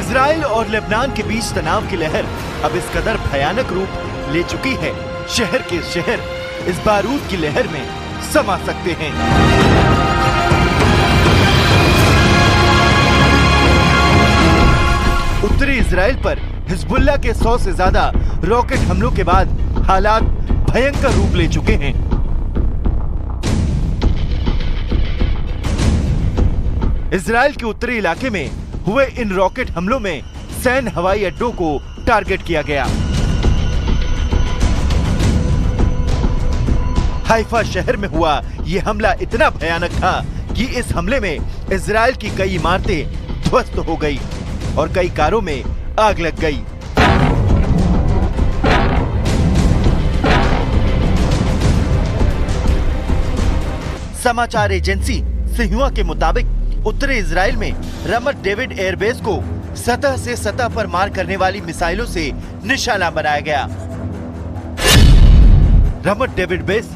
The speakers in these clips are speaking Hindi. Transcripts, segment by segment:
इजराइल और लेबनान के बीच तनाव की लहर अब इस कदर भयानक रूप ले चुकी है, शहर के शहर इस बारूद की लहर में समा सकते हैं। उत्तरी इजराइल पर हिजबुल्लाह के 100 से ज्यादा रॉकेट हमलों के बाद हालात भयंकर रूप ले चुके हैं। इजराइल के उत्तरी इलाके में हुए इन रॉकेट हमलों में सैन्य हवाई अड्डों को टारगेट किया गया। हाइफा शहर में हुआ यह हमला इतना भयानक था कि इस हमले में इजराइल की कई इमारतें ध्वस्त हो गई और कई कारों में आग लग गई। समाचार एजेंसी सिन्हुआ के मुताबिक उत्तरी इजराइल में रमत डेविड एयरबेस को सतह से सतह पर मार करने वाली मिसाइलों से निशाना बनाया गया। रमत डेविड बेस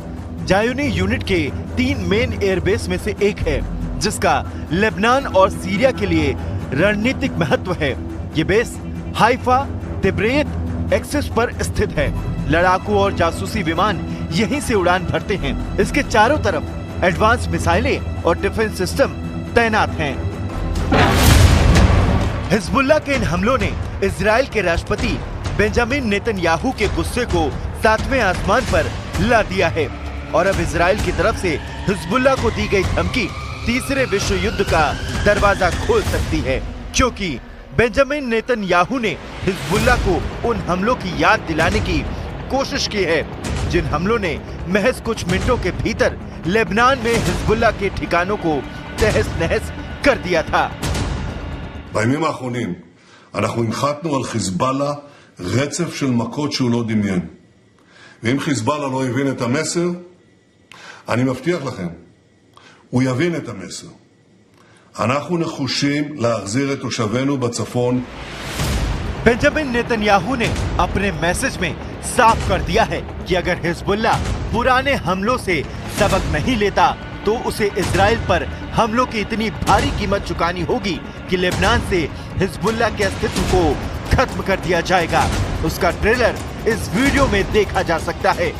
जायोनी यूनिट के 3 मेन एयरबेस में से एक है, जिसका लेबनान और सीरिया के लिए रणनीतिक महत्व है। ये बेस हाइफा तिब्रेत एक्सिस पर स्थित है। लड़ाकू और जासूसी विमान यहीं से उड़ान भरते हैं। इसके चारों तरफ एडवांस मिसाइलें और डिफेंस सिस्टम तैनात हैं। हिजबुल्लाह के इन हमलों ने इजराइल के राष्ट्रपति बेंजामिन नेतन्याहू के गुस्से को 7वें आसमान पर ला दिया है और अब इजराइल की तरफ से हिजबुल्लाह को दी गई धमकी तीसरे विश्व युद्ध का दरवाजा खोल सकती है, क्योंकि बेंजामिन नेतन्याहू ने हिजबुल्लाह को उन हमलों की याद दिलाने की कोशिश की है जिन हमलों ने महज कुछ मिनटों के भीतर लेबनान में हिजबुल्लाह के ठिकानों को तहस नहस कर दिया था। בימים האחרונים אנחנו הנחתנו על חיזבאללה רצף של מכות שהוא לא דמיין. ואם חיזבאללה לא הבין את המסר, אני מבטיח לכם, הוא יבין את המסר. אנחנו נחושים להחזיר את תושבינו בצפון. बेंजामिन नेतन्याहू ने अपने मैसेज में साफ कर दिया है कि अगर हिजबुल्लाह पुराने हमलों से सबक नहीं लेता तो उसे इजराइल पर हमलों की इतनी भारी कीमत चुकानी होगी कि लेबनान से हिजबुल्लाह के अस्तित्व को खत्म कर दिया जाएगा। उसका ट्रेलर इस वीडियो में देखा जा सकता है।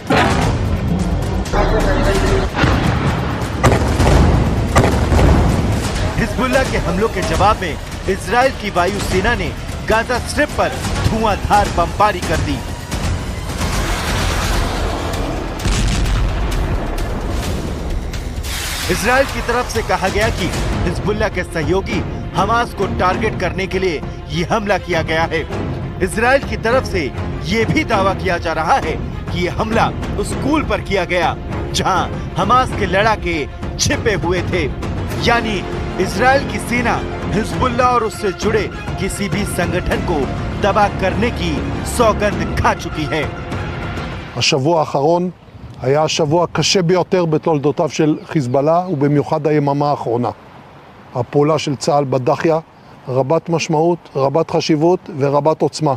हिजबुल्लाह के हमलों के जवाब में इजराइल की वायुसेना ने गाजा स्ट्रिप पर धुआंधार बमबारी कर दी। इजराइल की तरफ से कहा गया कि हिजबुल्लाह के सहयोगी हमास को टारगेट करने के लिए ये हमला किया गया है। इजराइल की तरफ से ये भी दावा किया जा रहा है कि ये हमला उस स्कूल पर किया गया जहां हमास के लड़ाके छिपे हुए थे। यानी इजराइल की सेना हिजबुल्लाह और उससे जुड़े किसी भी संगठन को तबाह करने की सौगंध खा चुकी है। השבוע האחרון היה השבוע קשה ביותר בתולדותיו של חיזבאללה, ובמיוחד היממה האחרונה. הפעולה של צה"ל בדחיה רבת משמעות, רבת חשיבות ורבת עוצמה.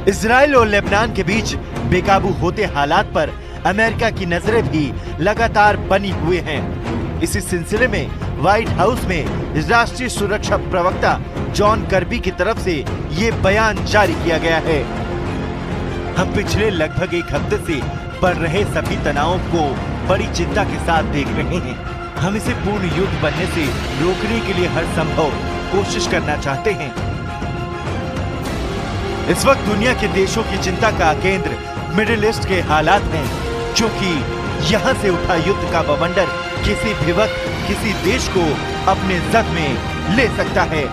इजराइल और लेबनान के बीच बेकाबू होते हालात पर अमेरिका की नजरें भी लगातार बनी हुए हैं। इसी सिलसिले में व्हाइट हाउस में राष्ट्रीय सुरक्षा प्रवक्ता जॉन कर्बी की तरफ से ये बयान जारी किया गया है। हम पिछले लगभग एक हफ्ते से बढ़ रहे सभी तनावों को बड़ी चिंता के साथ देख रहे हैं। हम इसे पूर्ण युद्ध बनने से रोकने के लिए हर संभव कोशिश करना चाहते हैं। इस वक्त दुनिया के देशों की चिंता का केंद्र मिडिल ईस्ट के हालात हैं, क्योंकि यहाँ से उठा युद्ध का बवंडर किसी भी वक्त किसी देश को अपने जद में ले सकता है।